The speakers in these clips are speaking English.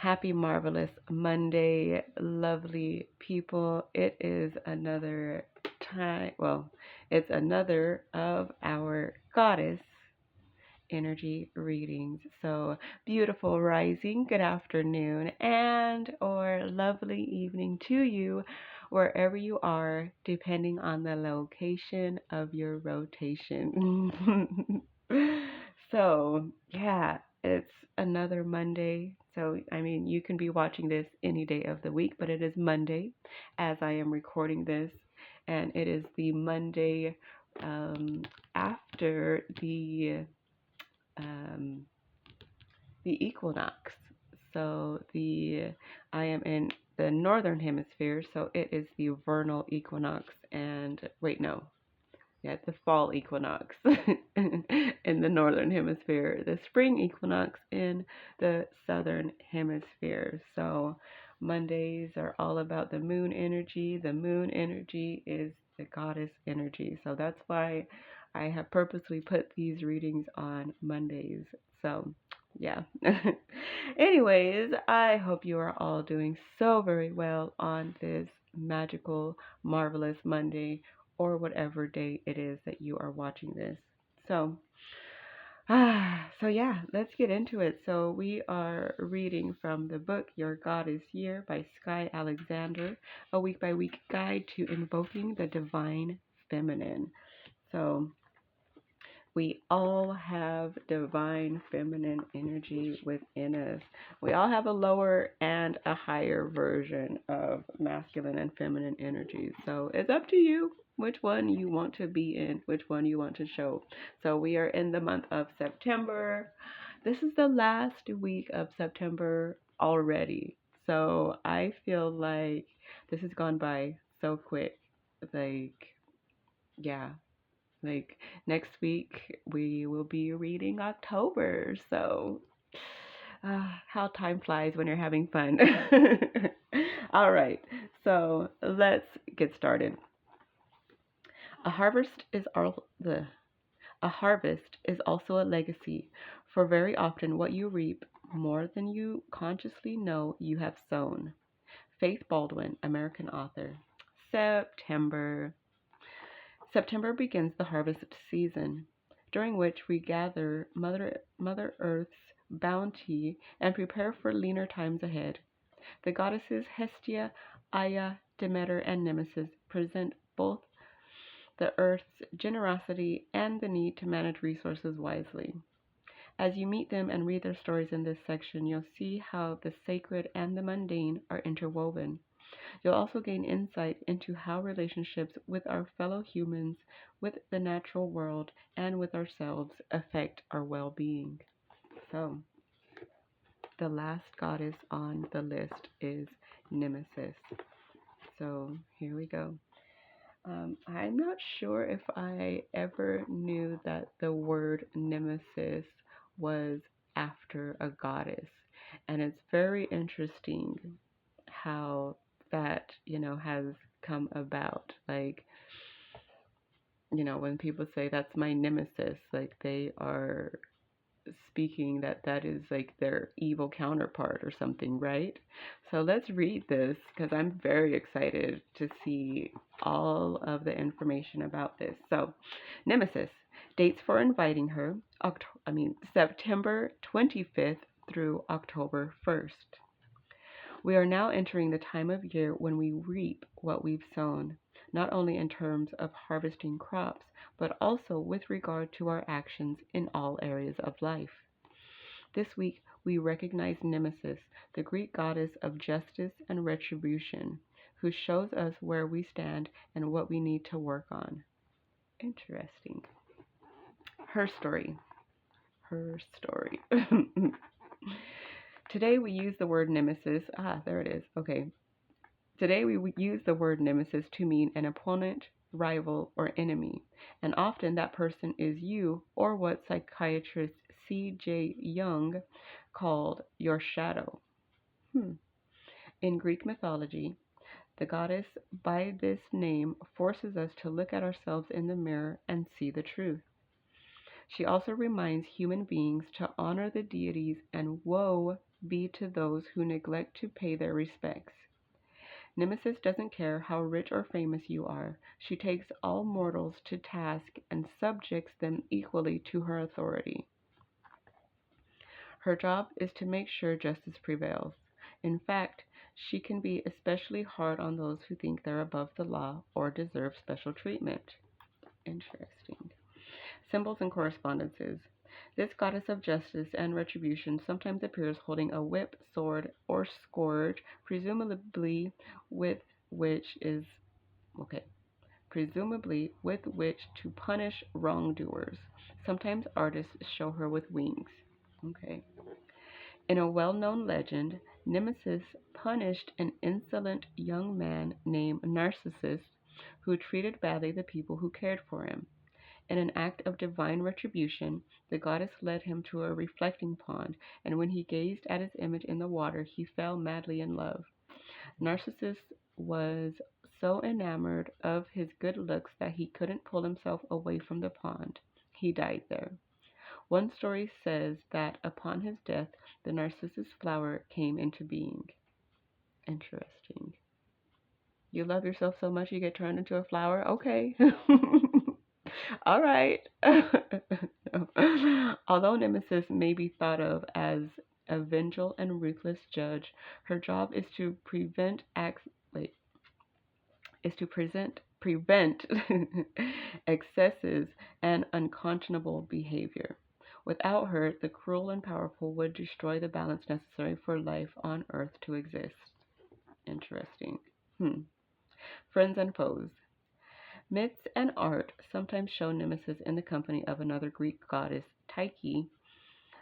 Happy marvelous Monday, lovely people. It is another time, well, it's another of our goddess energy readings. So, beautiful rising, good afternoon, and or lovely evening to you wherever you are, depending on the location of your rotation. So, yeah, it's another Monday. So, I mean, you can be watching this any day of the week, but it is Monday as I am recording this, and it is the Monday after um, the equinox. So I am in the northern hemisphere, so it is the vernal equinox, and wait, no, yeah, the fall equinox in the northern hemisphere, the spring equinox in the southern hemisphere. So Mondays are all about the moon energy. The moon energy is the goddess energy. So that's why I have purposely put these readings on Mondays. So yeah. Anyways, I hope you are all doing so very well on this magical, marvelous Monday or whatever day it is that you are watching this. So, so yeah, let's get into it. So we are reading from the book Your God is Here by Sky Alexander, a week by week guide to invoking the divine feminine. So we all have divine feminine energy within us. We all have a lower and a higher version of masculine and feminine energy. So it's up to you which one you want to be in, which one you want to show. So we are in the month of September. This is the last week of September already. So I feel like this has gone by so quick. Like, yeah, like next week, we will be reading October. So, how time flies when you're having fun. All right, so let's get started. A harvest is all the a harvest is also a legacy, for very often what you reap more than you consciously know you have sown. Faith Baldwin, American author. September. September begins the harvest season, during which we gather Mother Earth's bounty and prepare for leaner times ahead. The goddesses Hestia, Aya, Demeter, and Nemesis present both the earth's generosity and the need to manage resources wisely. As you meet them and read their stories in this section, you'll see how the sacred and the mundane are interwoven. You'll also gain insight into how relationships with our fellow humans, with the natural world, and with ourselves affect our well being. So, the last goddess on the list is Nemesis. So, here we go. I'm not sure if I ever knew that the word Nemesis was after a goddess. And it's very interesting how that, has come about. Like, when people say that's my nemesis, like they are speaking that is like their evil counterpart or something, right? So let's read this because I'm very excited to see all of the information about this. So, Nemesis, dates for inviting her, September 25th through October 1st. We are now entering the time of year when we reap what we've sown, not only in terms of harvesting crops, but also with regard to our actions in all areas of life. This week, we recognize Nemesis, the Greek goddess of justice and retribution, who shows us where we stand and what we need to work on. Interesting. Her story. Her story. Today we use the word nemesis. There it is. Okay. Today we use the word nemesis to mean an opponent, rival, or enemy, and often that person is you or what psychiatrist C.J. Jung called your shadow. In Greek mythology, the goddess by this name forces us to look at ourselves in the mirror and see the truth. She also reminds human beings to honor the deities and woe be to those who neglect to pay their respects. Nemesis doesn't care how rich or famous you are. She takes all mortals to task and subjects them equally to her authority. Her job is to make sure justice prevails. In fact, she can be especially hard on those who think they're above the law or deserve special treatment. Interesting. Symbols and correspondences. This goddess of justice and retribution sometimes appears holding a whip, sword, or scourge, presumably with which is okay, presumably with which to punish wrongdoers. Sometimes artists show her with wings. Okay. In a well-known legend, Nemesis punished an insolent young man named Narcissus who treated badly the people who cared for him. In an act of divine retribution, the goddess led him to a reflecting pond, and when he gazed at his image in the water, he fell madly in love. Narcissus was so enamored of his good looks that he couldn't pull himself away from the pond. He died there. One story says that upon his death, the narcissus flower came into being. Interesting. You love yourself so much you get turned into a flower? Okay. All right. Although Nemesis may be thought of as a vengeful and ruthless judge, her job is to prevent excesses and unconscionable behavior. Without her, the cruel and powerful would destroy the balance necessary for life on Earth to exist. Interesting. Friends and foes. Myths and art sometimes show Nemesis in the company of another Greek goddess, Tyche,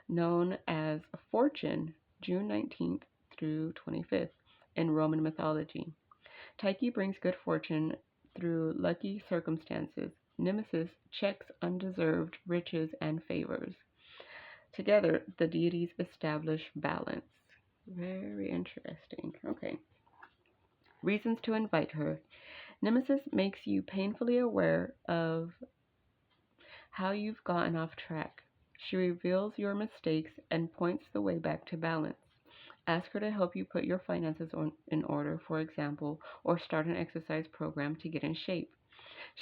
known as Fortune, June 19th through 25th, in Roman mythology. Tyche brings good fortune through lucky circumstances. Nemesis checks undeserved riches and favors. Together, the deities establish balance. Very interesting. Okay. Reasons to invite her. Nemesis makes you painfully aware of how you've gotten off track. She reveals your mistakes and points the way back to balance. Ask her to help you put your finances in order, for example, or start an exercise program to get in shape.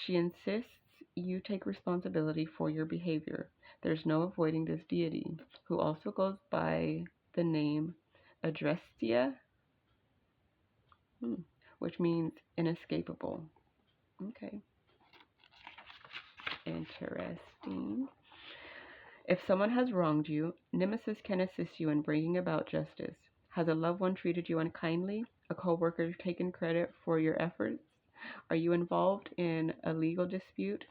She insists you take responsibility for your behavior. There's no avoiding this deity, who also goes by the name Adrestia, which means inescapable. Okay. Interesting. If someone has wronged you, Nemesis can assist you in bringing about justice. Has a loved one treated you unkindly? A coworker taken credit for your efforts? Are you involved in a legal dispute?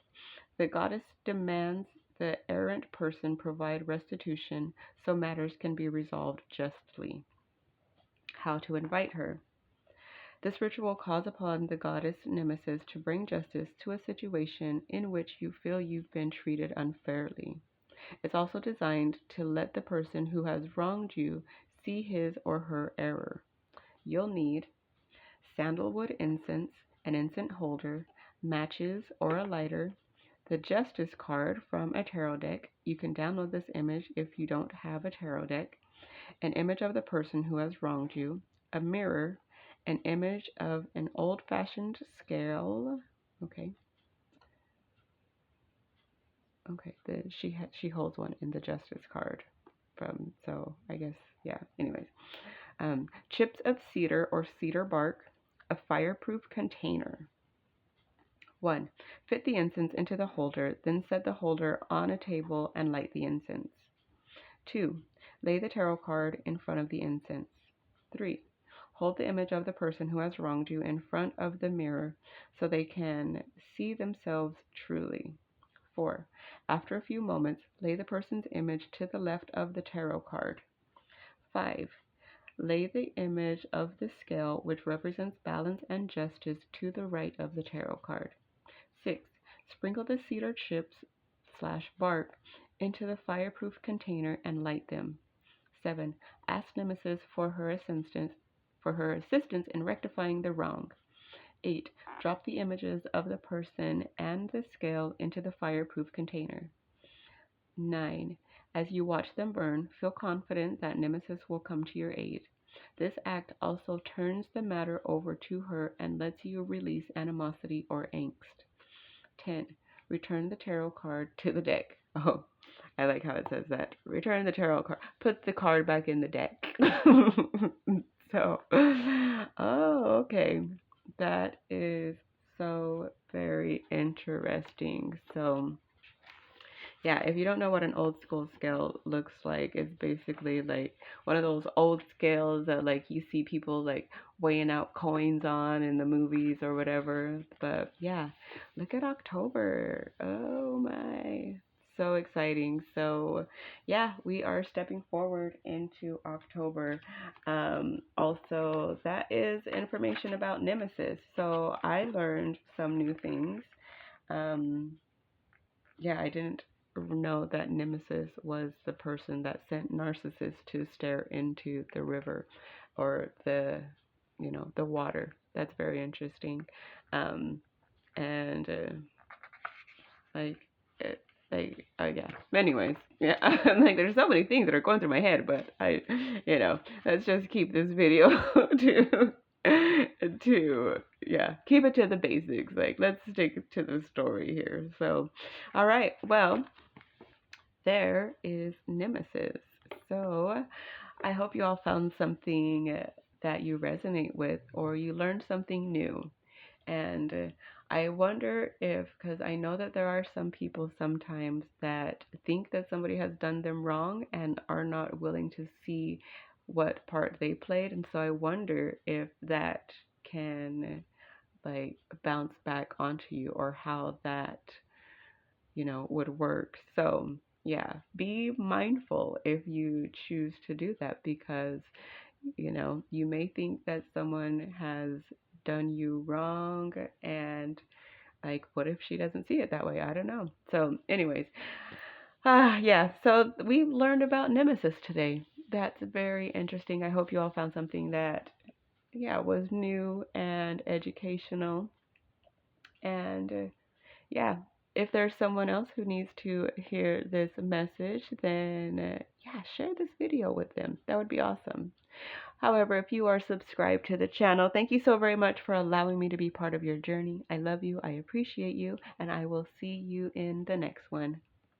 The goddess demands the errant person provide restitution so matters can be resolved justly. How to invite her. This ritual calls upon the goddess Nemesis to bring justice to a situation in which you feel you've been treated unfairly. It's also designed to let the person who has wronged you see his or her error. You'll need sandalwood incense, an incense holder, matches or a lighter, the Justice card from a tarot deck. You can download this image if you don't have a tarot deck, an image of the person who has wronged you, a mirror, an image of an old-fashioned scale. Okay. She holds one in the Justice card from, so I guess, yeah, anyways. Chips of cedar or cedar bark, a fireproof container. 1. Fit the incense into the holder, then set the holder on a table and light the incense. 2. Lay the tarot card in front of the incense. 3. Hold the image of the person who has wronged you in front of the mirror so they can see themselves truly. 4. After a few moments, lay the person's image to the left of the tarot card. 5. Lay the image of the scale, which represents balance and justice, to the right of the tarot card. 6. Sprinkle the cedar chips/bark into the fireproof container and light them. 7. Ask Nemesis for her assistance in rectifying the wrong. 8. Drop the images of the person and the scale into the fireproof container. 9. As you watch them burn, feel confident that Nemesis will come to your aid. This act also turns the matter over to her and lets you release animosity or angst. 10. Return the tarot card to the deck. Oh, I like how it says that. Return the tarot card. Put the card back in the deck. So, oh, okay. That is so very interesting. So, yeah, if you don't know what an old school scale looks like, it's basically like one of those old scales that like you see people like weighing out coins on in the movies or whatever. But yeah, look at October. Oh my. So exciting. So yeah, we are stepping forward into October. Also, that is information about Nemesis. So I learned some new things. Um, yeah, I didn't know that Nemesis was the person that sent Narcissus to stare into the river or the water. That's very interesting. Um, and like, it, yeah. Anyways, yeah, I'm like, there's so many things that are going through my head, but let's just keep this video to yeah, keep it to the basics. Like, let's stick to the story here. So, all right, well, there is Nemesis. So, I hope you all found something that you resonate with or you learned something new. And I wonder if, because I know that there are some people sometimes that think that somebody has done them wrong and are not willing to see what part they played. And so I wonder if that can like bounce back onto you or how that, would work. So, yeah, be mindful if you choose to do that because, you may think that someone has done you wrong and like what if she doesn't see it that way? I don't know. So, anyways, yeah, so we learned about Nemesis today. That's very interesting. I hope you all found something that was new and educational. And yeah, if there's someone else who needs to hear this message, then share this video with them. That would be awesome. However, if you are subscribed to the channel, thank you so very much for allowing me to be part of your journey. I love you, I appreciate you, and I will see you in the next one.